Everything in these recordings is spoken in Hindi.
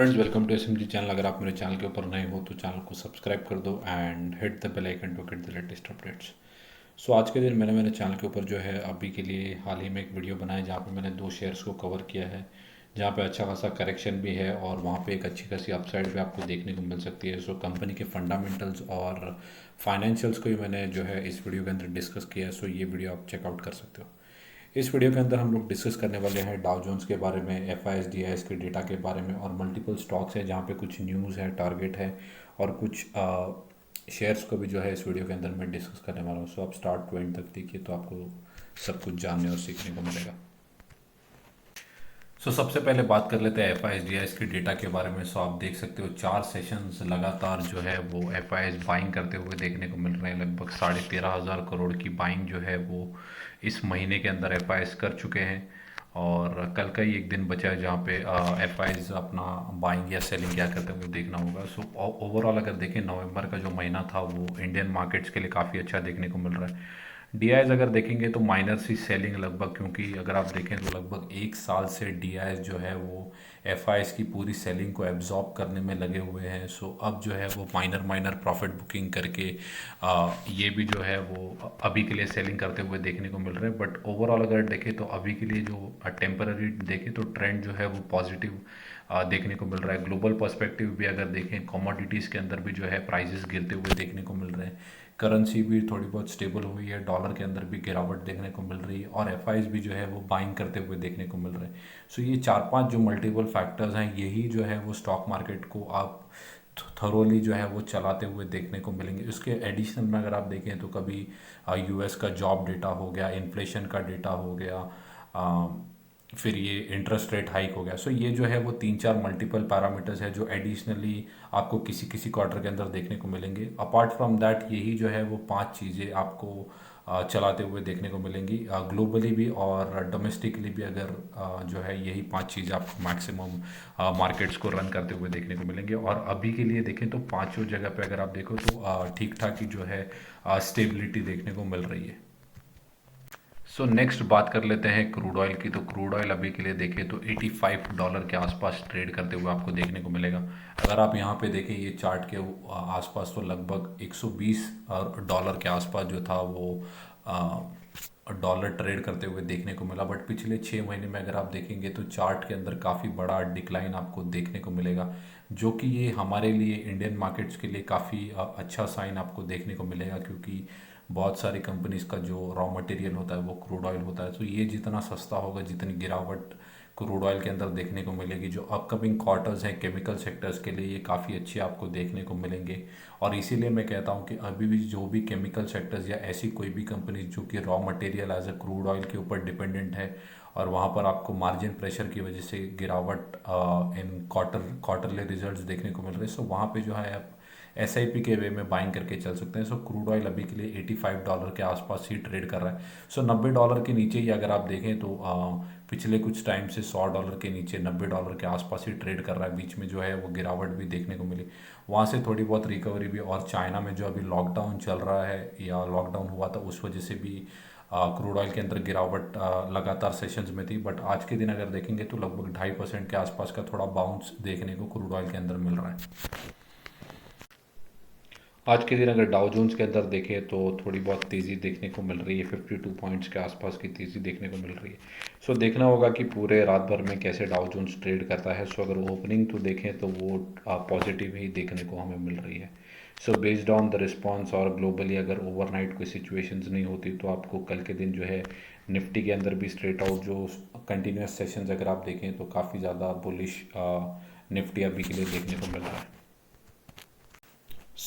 Friends, welcome to SMG channel. अगर आप मेरे चैनल के ऊपर नए हो तो चैनल को सब्सक्राइब कर दो and hit the bell icon to get the latest updates. So आज के दिन मैंने मेरे चैनल के ऊपर जो है अभी के लिए हाल ही में एक वीडियो बनाया जहाँ पे मैंने दो शेयर्स को कवर किया है, जहाँ पे अच्छा खासा करेक्शन भी है और वहाँ पे एक अच्छी खासी अपसाइड भी आपको देखने को मिल सकती है। सो कंपनी के फंडामेंटल्स और फाइनेंशियल्स को ही मैंने जो है इस वीडियो के अंदर डिस्कस किया है। सो ये वीडियो आप चेकआउट कर सकते हो। इस वीडियो के अंदर हम लोग डिस्कस करने वाले हैं डाउ जोन्स के बारे में, F I S D I S के डेटा के बारे में, और मल्टीपल स्टॉक्स है जहाँ पे कुछ न्यूज़ है, टारगेट है और कुछ शेयर्स को भी जो है इस वीडियो के अंदर मैं डिस्कस करने वाला हूँ। सो आप स्टार्ट टू एंड तक देखिए तो आपको सब कुछ जानने और सीखने को मिलेगा। सबसे पहले बात कर लेते हैं F I S D I S की डेटा के बारे में। आप देख सकते हो 4 सेशंस लगातार जो है वो एफ आई एस बाइंग करते हुए देखने को मिल रहे हैं। लगभग 13,500 करोड़ की बाइंग जो है वो इस महीने के अंदर एफ आई एस कर चुके हैं और कल का ही एक दिन बचा है जहाँ पे एफ आई एस अपना बाइंग या सेलिंग क्या करते हुए देखना होगा। ओवरऑल अगर देखें नवंबर का जो महीना था वो इंडियन मार्केट्स के लिए काफ़ी अच्छा देखने को मिल रहा है। डीआईएस अगर देखेंगे तो माइनर सी सेलिंग लगभग, क्योंकि अगर आप देखें तो लगभग 1 साल से डीआईएस जो है वो एफआईएस की पूरी सेलिंग को एब्जॉर्ब करने में लगे हुए हैं। अब जो है वो माइनर माइनर प्रॉफिट बुकिंग करके ये भी जो है वो अभी के लिए सेलिंग करते हुए देखने को मिल रहे हैं। बट ओवरऑल अगर देखें तो अभी के लिए जो टेम्पररी देखें तो ट्रेंड जो है वो पॉजिटिव देखने को मिल रहा है। ग्लोबल पर्सपेक्टिव भी अगर देखें, कमोडिटीज़ के अंदर भी जो है प्राइजेस गिरते हुए देखने को मिल रहे हैं। करेंसी भी थोड़ी बहुत स्टेबल हुई है, डॉलर के अंदर भी गिरावट देखने को मिल रही है और एफ भी जो है वो बाइंग करते हुए देखने को मिल रहे हैं। ये 4-5 जो मल्टीपल फैक्टर्स हैं यही जो है वो स्टॉक मार्केट को आप थरोली जो है वो चलाते हुए देखने को मिलेंगे। इसके एडिशनल में अगर आप देखें तो कभी यूएस का जॉब डेटा हो गया, इन्फ्लेशन का डेटा हो गया, फिर ये इंटरेस्ट रेट हाइक हो गया। ये जो है वो 3-4 मल्टीपल पैरामीटर्स है जो एडिशनली आपको किसी किसी क्वार्टर के अंदर देखने को मिलेंगे। अपार्ट फ्रॉम दैट यही जो है वो 5 चीज़ें आपको चलाते हुए देखने को मिलेंगी ग्लोबली भी और डोमेस्टिकली भी। अगर जो है यही 5 चीज़ें आपको मैक्सिमम मार्केट्स को रन करते हुए देखने को मिलेंगे। और अभी के लिए देखें तो पांचों जगह पे अगर आप देखो तो ठीक ठाक ही जो है स्टेबिलिटी देखने को मिल रही है। नेक्स्ट बात कर लेते हैं क्रूड ऑयल की। तो क्रूड ऑयल अभी के लिए देखें तो $85 के आसपास ट्रेड करते हुए आपको देखने को मिलेगा। अगर आप यहाँ पे देखें ये चार्ट के आसपास तो लगभग $120 के आसपास जो था वो डॉलर ट्रेड करते हुए देखने को मिला। बट पिछले 6 महीने में अगर आप देखेंगे तो चार्ट के अंदर काफ़ी बड़ा डिक्लाइन आपको देखने को मिलेगा, जो कि ये हमारे लिए इंडियन मार्केट्स के लिए काफ़ी अच्छा साइन आपको देखने को मिलेगा, क्योंकि बहुत सारी कंपनीज का जो रॉ मटेरियल होता है वो क्रूड ऑयल होता है। ये जितना सस्ता होगा जितनी गिरावट क्रूड ऑयल के अंदर देखने को मिलेगी। जो अपकमिंग क्वार्टर्स हैं केमिकल सेक्टर्स के लिए ये काफ़ी अच्छे आपको देखने को मिलेंगे। और इसीलिए मैं कहता हूँ कि अभी भी जो भी केमिकल सेक्टर्स या ऐसी कोई भी कंपनी जो कि raw material as a crude oil के ऊपर डिपेंडेंट है और वहाँ पर आपको मार्जिन प्रेशर की वजह से गिरावट इन क्वार्टरली रिजल्ट्स देखने को मिल रहे हैं। वहाँ पे जो है आप एस आई पी के वे में बाइंग करके चल सकते हैं। क्रूड ऑयल अभी के लिए $85 के आसपास ही ट्रेड कर रहा है। $90 के नीचे ही अगर आप देखें तो पिछले कुछ टाइम से $100 के नीचे $90 के आसपास ही ट्रेड कर रहा है। बीच में जो है वो गिरावट भी देखने को मिली, वहाँ से थोड़ी बहुत रिकवरी भी। और चाइना में जो अभी लॉकडाउन चल रहा है या लॉकडाउन हुआ था उस वजह से भी क्रूड ऑयल के अंदर गिरावट लगातार सेशंस में थी। बट आज के दिन अगर देखेंगे तो लगभग 2.5% के आसपास का थोड़ा बाउंस देखने को क्रूड ऑयल के अंदर मिल रहा है। आज के दिन अगर डाउ जोन्स के अंदर देखें तो थोड़ी बहुत तेज़ी देखने को मिल रही है, 52 पॉइंट्स के आसपास की तेज़ी देखने को मिल रही है। देखना होगा कि पूरे रात भर में कैसे डाउ जोन्स ट्रेड करता है। अगर ओपनिंग तो देखें तो वो पॉजिटिव ही देखने को हमें मिल रही है। बेस्ड ऑन द रिस्पॉन्स और ग्लोबली अगर ओवरनाइट कोई सिचुएशंस नहीं होती तो आपको कल के दिन जो है निफ्टी के अंदर भी स्ट्रेट आउट जो कंटिन्यूस सेशंस अगर आप देखें तो काफ़ी ज़्यादा बुलिश निफ्टी अभी के लिए देखने को मिल रहा है।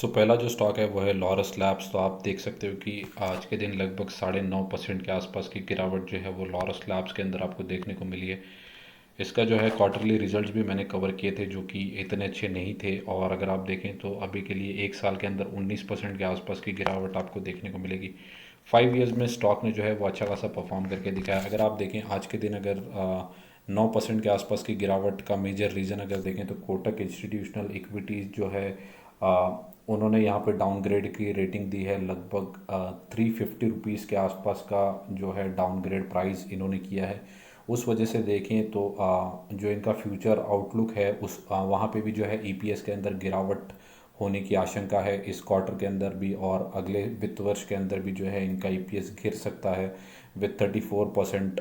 पहला जो स्टॉक है वो है लॉरस लैब्स। आप देख सकते हो कि आज के दिन लगभग 9.5% के आसपास की गिरावट जो है वो लॉरस लैब्स के अंदर आपको देखने को मिली है। इसका जो है क्वार्टरली रिजल्ट्स भी मैंने कवर किए थे जो कि इतने अच्छे नहीं थे। और अगर आप देखें तो अभी के लिए 1 साल के अंदर 19% के आसपास की गिरावट आपको देखने को मिलेगी। 5 ईयर्स में स्टॉक ने जो है वो अच्छा खासा परफॉर्म करके दिखाया। अगर आप देखें आज के दिन अगर 9% के आसपास की गिरावट का मेजर रीज़न अगर देखें तो कोटक इंस्टीट्यूशनल इक्विटीज़ जो है उन्होंने यहाँ पे डाउनग्रेड की रेटिंग दी है। लगभग 350 रुपीज़ के आसपास का जो है डाउनग्रेड प्राइस इन्होंने किया है। उस वजह से देखें तो जो इनका फ्यूचर आउटलुक है उस वहाँ पे भी जो है ईपीएस के अंदर गिरावट होने की आशंका है इस क्वार्टर के अंदर भी, और अगले वित्त वर्ष के अंदर भी जो है इनका ईपीएस गिर सकता है विथ 34%।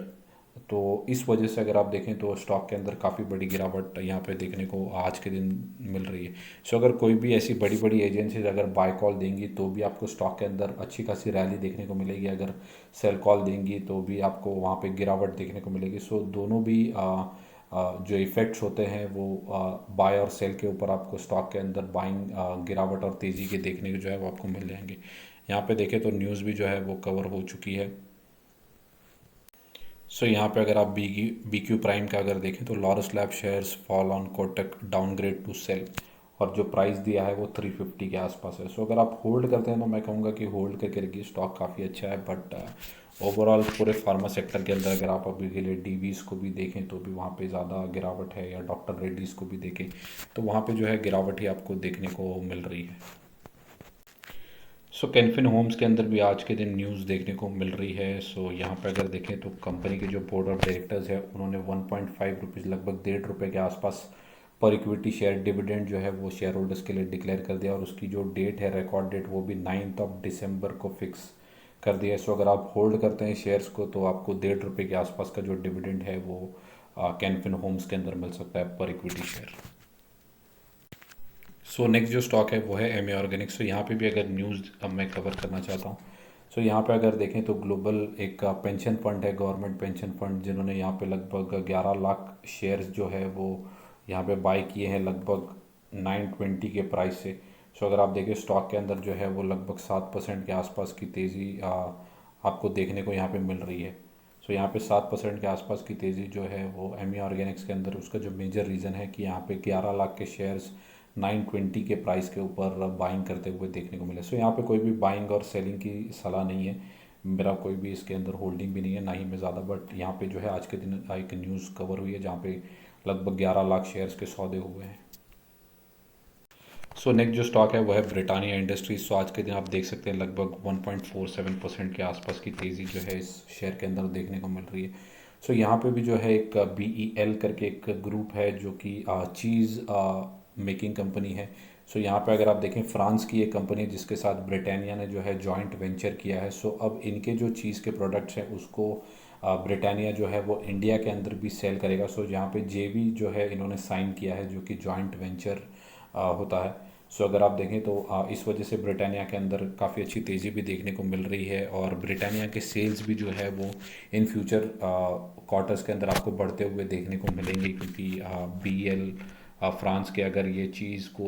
तो इस वजह से अगर आप देखें तो स्टॉक के अंदर काफ़ी बड़ी गिरावट यहाँ पे देखने को आज के दिन मिल रही है। सो अगर कोई भी ऐसी बड़ी बड़ी एजेंसीज अगर बाय कॉल देंगी तो भी आपको स्टॉक के अंदर अच्छी खासी रैली देखने को मिलेगी, अगर सेल कॉल देंगी तो भी आपको वहाँ पे गिरावट देखने को मिलेगी। सो दोनों भी जो इफ़ेक्ट्स होते हैं वो बाय और सेल के ऊपर आपको स्टॉक के अंदर बाइंग गिरावट और तेज़ी के देखने को जो है वो आपको मिल जाएंगे। यहाँ पे देखें तो न्यूज़ भी जो है वो कवर हो चुकी है। सो यहाँ पे अगर आप बी क्यू प्राइम का अगर देखें तो Laurus lab shares fall on Kotak downgrade to sell, और जो प्राइस दिया है वो 350 के आसपास है। सो अगर आप होल्ड करते हैं तो मैं कहूँगा कि होल्ड करके रखिए, स्टॉक काफ़ी अच्छा है। बट ओवरऑल पूरे फार्मा सेक्टर के अंदर अगर आप अभी के लिए डीवीज को भी देखें तो भी वहाँ पे ज़्यादा गिरावट है, या डॉक्टर रेड्डीज़ को भी देखें तो वहाँ पे जो है गिरावट ही आपको देखने को मिल रही है। सो कैनफिन होम्स के अंदर भी आज के दिन न्यूज़ देखने को मिल रही है। सो यहाँ पे अगर देखें तो कंपनी के जो बोर्ड ऑफ डायरेक्टर्स है उन्होंने 1.5 रुपीज़ लगभग 1.5 रुपये के आसपास पर इक्विटी शेयर डिविडेंड जो है वो शेयर होल्डर्स के लिए डिक्लेयर कर दिया, और उसकी जो डेट है रिकॉर्ड डेट वो भी 9 दिसंबर को फिक्स कर दिया है। सो अगर आप होल्ड करते हैं शेयर्स को तो आपको 1.5 रुपये के आसपास का जो डिविडेंड है वो कैनफिन होम्स के अंदर मिल सकता है पर इक्विटी शेयर। सो नेक्स्ट जो स्टॉक है वो है एम ए ऑर्गेनिक्स। सो यहाँ पे भी अगर न्यूज़ अब मैं कवर करना चाहता हूँ। सो यहाँ पे अगर देखें तो ग्लोबल एक पेंशन फंड है, गवर्नमेंट पेंशन फंड, जिन्होंने यहाँ पे लगभग 11 लाख शेयर्स जो है वो यहाँ पे बाय किए हैं लगभग 920 के प्राइस से। सो अगर आप देखें स्टॉक के अंदर जो है वो लगभग 7% के आसपास की तेज़ी आपको देखने को यहाँ पे मिल रही है। सो यहाँ पे 7% के आसपास की तेज़ी जो है वो एम ई ऑर्गेनिक्स के अंदर, उसका जो मेजर रीज़न है कि यहाँ पे 11 लाख के शेयर्स 920 के प्राइस के ऊपर बाइंग करते हुए देखने को मिले। सो यहाँ पे कोई भी बाइंग और सेलिंग की सलाह नहीं है, मेरा कोई भी इसके अंदर होल्डिंग भी नहीं है, ना ही मैं ज़्यादा। बट यहाँ पे जो है आज के दिन एक न्यूज़ कवर हुई है जहाँ पे लगभग 11 लाख शेयर्स के सौदे हुए हैं। सो नेक्स्ट जो स्टॉक है वो है ब्रिटानिया इंडस्ट्रीज। सो आज के दिन आप देख सकते हैं लगभग 1.47% के आसपास की तेज़ी जो है इस शेयर के अंदर देखने को मिल रही है। सो यहाँ पे भी जो है एक बी ई एल करके एक ग्रुप है जो कि चीज़ मेकिंग कंपनी है। सो यहाँ पे अगर आप देखें फ्रांस की एक कंपनी है जिसके साथ ब्रिटानिया ने जो है जॉइंट वेंचर किया है। सो अब इनके जो चीज़ के प्रोडक्ट्स हैं उसको ब्रिटानिया जो है वो इंडिया के अंदर भी सेल करेगा। सो यहाँ पे जेवी जो है इन्होंने साइन किया है जो कि जॉइंट वेंचर होता है। सो अगर आप देखें तो इस वजह से ब्रिटानिया के अंदर काफ़ी अच्छी तेज़ी भी देखने को मिल रही है, और ब्रिटानिया के सेल्स भी जो है वो इन फ्यूचर क्वार्टर्स के अंदर आपको बढ़ते हुए देखने को मिलेंगे, क्योंकि बी एल फ्रांस के अगर ये चीज़ को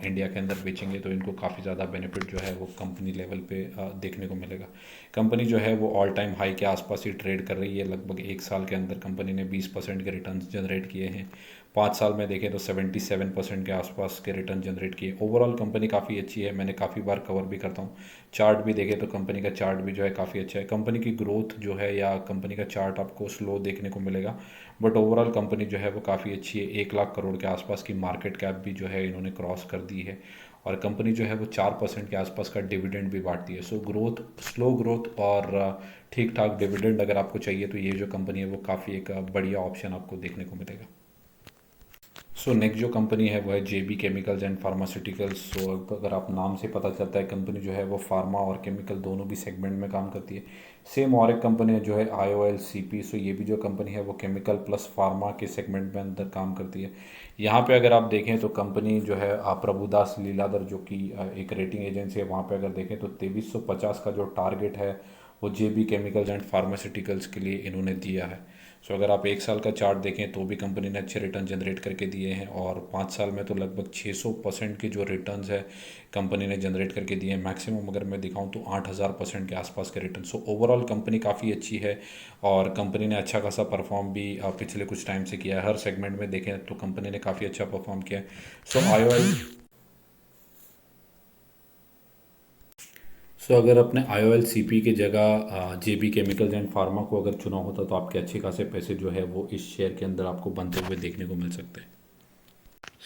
इंडिया के अंदर बेचेंगे तो इनको काफ़ी ज़्यादा बेनिफिट जो है वो कंपनी लेवल पे देखने को मिलेगा। कंपनी जो है वो ऑल टाइम हाई के आसपास ही ट्रेड कर रही है। लगभग एक साल के अंदर कंपनी ने 20% के रिटर्न्स जनरेट किए हैं। 5 साल में देखें तो 77% के आसपास के रिटर्न जनरेट किए। ओवरऑल कंपनी काफ़ी अच्छी है, मैंने काफ़ी बार कवर भी करता हूँ। चार्ट भी देखें तो कंपनी का चार्ट भी जो है काफ़ी अच्छा है। कंपनी की ग्रोथ जो है या कंपनी का चार्ट आपको स्लो देखने को मिलेगा, बट ओवरऑल कंपनी जो है वो काफ़ी अच्छी है। 1 लाख करोड़ के आसपास की मार्केट कैप भी जो है इन्होंने क्रॉस कर दी है, और कंपनी जो है वो 4% के आसपास का डिविडेंड भी बांटती है। सो ग्रोथ, स्लो ग्रोथ और ठीक ठाक डिविडेंड अगर आपको चाहिए तो ये जो कंपनी है वो काफ़ी एक बढ़िया ऑप्शन आपको देखने को मिलेगा। सो नेक्स्ट जो कंपनी है वो है J B chemicals and pharmaceuticals. So अगर आप नाम से पता चलता है कंपनी जो है वो फार्मा और केमिकल दोनों भी सेगमेंट में काम करती है। सेम और एक कंपनी है जो है आई ओ एल सी पी। सो ये भी जो कंपनी है वो केमिकल प्लस फार्मा के सेगमेंट में अंदर काम करती है। यहाँ पे अगर आप देखें तो कंपनी जो है प्रभुदास लीलाधर जो कि एक रेटिंग एजेंसी है, वहाँ पे अगर देखें तो 2350 का जो टारगेट है वो J B chemicals and pharmaceuticals के लिए इन्होंने दिया है। सो अगर आप एक साल का चार्ट देखें तो भी कंपनी ने अच्छे रिटर्न जनरेट करके दिए हैं, और 5 साल में तो लगभग 600% के जो रिटर्न्स है कंपनी ने जनरेट करके दिए हैं। मैक्सिमम अगर मैं दिखाऊं तो 8000% के आसपास के रिटर्न। सो ओवरऑल कंपनी काफ़ी अच्छी है, और कंपनी ने अच्छा खासा परफॉर्म भी पिछले कुछ टाइम से किया है। हर सेगमेंट में देखें तो कंपनी ने काफ़ी अच्छा परफॉर्म किया है। सो आई सो अगर अपने आई ओ एल सी पी की जगह J B chemicals and pharma को अगर चुना होता तो आपके अच्छे खासे पैसे जो है वो इस शेयर के अंदर आपको बनते हुए देखने को मिल सकते हैं।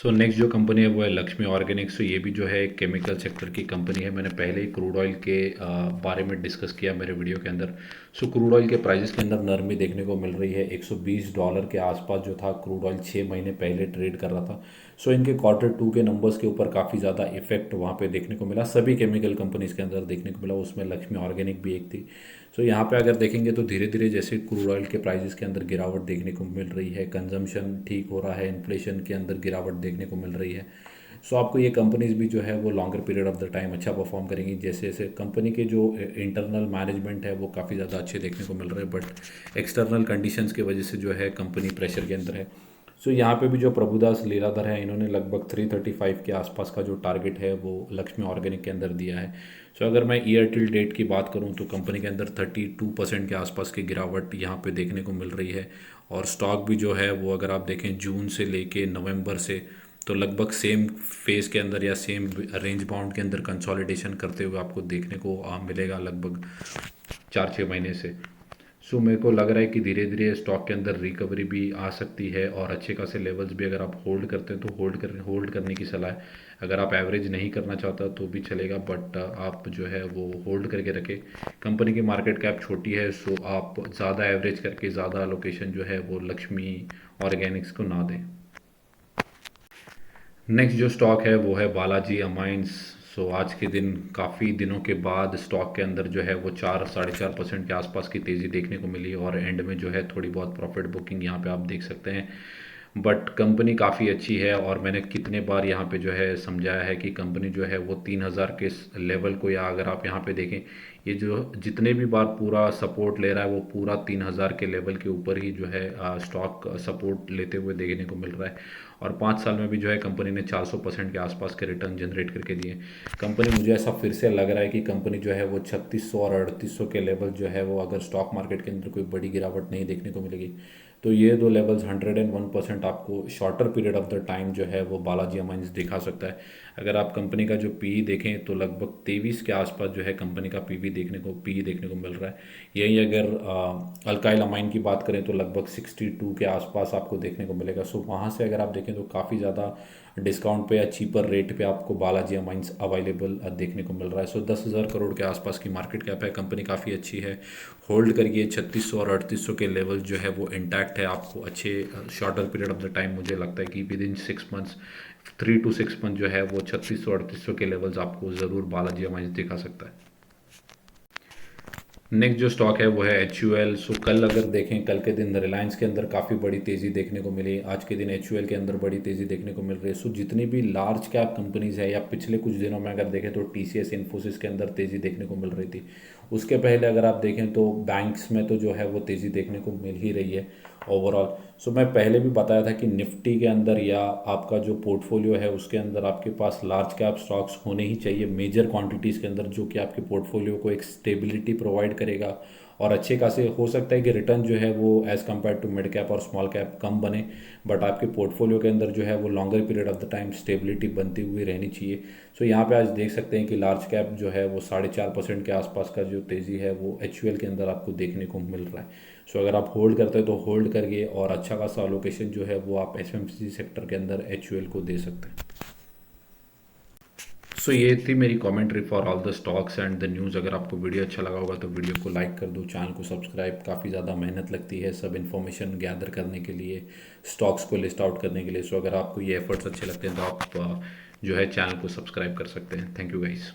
सो नेक्स्ट जो कंपनी है वो है लक्ष्मी ऑर्गेनिक्स। तो ये भी जो है एक केमिकल सेक्टर की कंपनी है। मैंने पहले ही क्रूड ऑयल के बारे में डिस्कस किया मेरे वीडियो के अंदर। सो क्रूड ऑयल के प्राइसेस के अंदर नरमी देखने को मिल रही है। $120 के आसपास जो था क्रूड ऑयल 6 महीने पहले ट्रेड कर रहा था। सो इनके Q2 के नंबर्स के ऊपर काफ़ी ज़्यादा इफेक्ट वहाँ पे देखने को मिला, सभी केमिकल कंपनीज के अंदर देखने को मिला, उसमें लक्ष्मी ऑर्गेनिक भी एक थी। सो यहाँ पे अगर देखेंगे तो धीरे धीरे जैसे क्रूड ऑयल के प्राइसेस के अंदर गिरावट देखने को मिल रही है, कंजम्पशन ठीक हो रहा है, इन्फ्लेशन के अंदर गिरावट देखने को मिल रही है। सो आपको ये कंपनीज भी जो है वो longer period of the time अच्छा परफॉर्म करेंगी। जैसे जैसे कंपनी के जो इंटरनल मैनेजमेंट है वो काफ़ी ज़्यादा अच्छे देखने को मिल रहे हैं, बट एक्सटर्नल कंडीशंस की वजह से जो है कंपनी प्रेशर के अंदर है। सो यहाँ पे भी जो प्रभुदास लीलाधर है, इन्होंने लगभग 335 के आसपास का जो टारगेट है वो लक्ष्मी ऑर्गेनिक के अंदर दिया है। सो अगर मैं ईयर टिल डेट की बात करूँ तो कंपनी के अंदर 32% के आसपास की गिरावट यहाँ पे देखने को मिल रही है। और स्टॉक भी जो है वो अगर आप देखें जून से लेके नवंबर से, तो लगभग सेम फेज के अंदर या सेम रेंज बाउंड के अंदर कंसोलिडेशन करते हुए आपको देखने को मिलेगा लगभग 4-6 महीने से। सो मेरे को लग रहा है कि धीरे धीरे स्टॉक के अंदर रिकवरी भी आ सकती है, और अच्छे खासे लेवल्स भी अगर आप होल्ड करते हैं तो होल्ड करने की सलाह है। अगर आप एवरेज नहीं करना चाहता तो भी चलेगा, बट आप जो है वो होल्ड करके रखें। कंपनी की मार्केट कैप छोटी है, सो आप ज़्यादा एवरेज करके ज़्यादा लोकेशन जो है वो लक्ष्मी ऑर्गेनिक्स को ना दें। नेक्स्ट जो स्टॉक है वो है बालाजी अमाइंस। सो आज के दिन काफ़ी दिनों के बाद स्टॉक के अंदर जो है वो 4-4.5% के आसपास की तेज़ी देखने को मिली, और एंड में जो है थोड़ी बहुत प्रॉफिट बुकिंग यहाँ पे आप देख सकते हैं। बट कंपनी काफ़ी अच्छी है, और मैंने कितने बार यहाँ पे जो है समझाया है कि कंपनी जो है वो 3,000 के लेवल को, या अगर आप यहाँ पे देखें ये जो जितने भी बार पूरा सपोर्ट ले रहा है वो पूरा 3,000 के लेवल के ऊपर ही जो है स्टॉक सपोर्ट लेते हुए देखने को मिल रहा है। और 5 साल में भी जो है कंपनी ने 400% के आसपास के रिटर्न जनरेट करके दिए। कंपनी, मुझे ऐसा फिर से लग रहा है कि कंपनी जो है वो 3600 और 3800 के लेवल जो है वो, अगर स्टॉक मार्केट के अंदर कोई बड़ी गिरावट नहीं देखने को मिलेगी तो ये दो लेवल्स 101% आपको shorter period of the time जो है वो बालाजी अमाइंस दिखा सकता है। अगर आप कंपनी का जो पी देखें तो लगभग 23 के आसपास जो है कंपनी का पी देखने को मिल रहा है। यही अगर अल्काइल अमाइन की बात करें तो लगभग 62 के आसपास आपको देखने को मिलेगा। सो वहाँ से अगर आप देखें तो काफ़ी ज़्यादा डिस्काउंट पे या चीपर रेट पे आपको बालाजी अमाइंस अवेलेबल देखने को मिल रहा है। सो 10,000 करोड़ के आसपास की मार्केट कैप है, कंपनी काफ़ी अच्छी है। होल्ड करिए, 3600 और 3800 के लेवल जो है वो इंटैक्ट है। आपको अच्छे shorter period of the time मुझे लगता है कि with in 6 months, 3 to 6 month जो है वो 3600-3800 के लेवल्स आपको ज़रूर बालाजी अमाइंस दिखा सकता है। नेक्स्ट जो स्टॉक है वो है HUL। सो कल अगर देखें, कल के दिन रिलायंस के अंदर काफ़ी बड़ी तेज़ी देखने को मिली, आज के दिन HUL के अंदर बड़ी तेज़ी देखने को मिल रही है। सो जितनी भी लार्ज कैप कंपनीज है, या पिछले कुछ दिनों में अगर देखें तो TCS इन्फोसिस के अंदर तेज़ी देखने को मिल रही थी। उसके पहले अगर आप देखें तो बैंक्स में तो जो है वो तेज़ी देखने को मिल ही रही है ओवरऑल। सो मैं पहले भी बताया था कि निफ्टी के अंदर या आपका जो पोर्टफोलियो है उसके अंदर आपके पास लार्ज कैप स्टॉक्स होने ही चाहिए मेजर क्वांटिटीज़ के अंदर, जो कि आपके पोर्टफोलियो को एक स्टेबिलिटी प्रोवाइड करेगा, और अच्छे खासे हो सकता है कि रिटर्न जो है वो as compare to mid cap और स्मॉल कैप कम बने, बट आपके पोर्टफोलियो के अंदर जो है वो longer period of the time stability बनती हुई रहनी चाहिए। सो यहाँ पे आज देख सकते हैं कि लार्ज कैप जो है वो 4.5% के आसपास का जो तेज़ी है वो HUL के अंदर आपको देखने को मिल रहा है। सो अगर आप होल्ड करते हैं तो होल्ड करिए, और अच्छा खासा अलोकेशन जो है वो आप FMCG सेक्टर के अंदर HUL को दे सकते हैं। सो ये थी मेरी commentary for all the stocks and the news. अगर आपको वीडियो अच्छा लगा होगा तो वीडियो को लाइक कर दो, चैनल को सब्सक्राइब। काफ़ी ज़्यादा मेहनत लगती है सब इन्फॉर्मेशन गैदर करने के लिए, स्टॉक्स को लिस्ट आउट करने के लिए। सो अगर आपको ये एफर्ट्स अच्छे लगते हैं तो आप जो है चैनल को सब्सक्राइब कर सकते हैं। Thank you guys.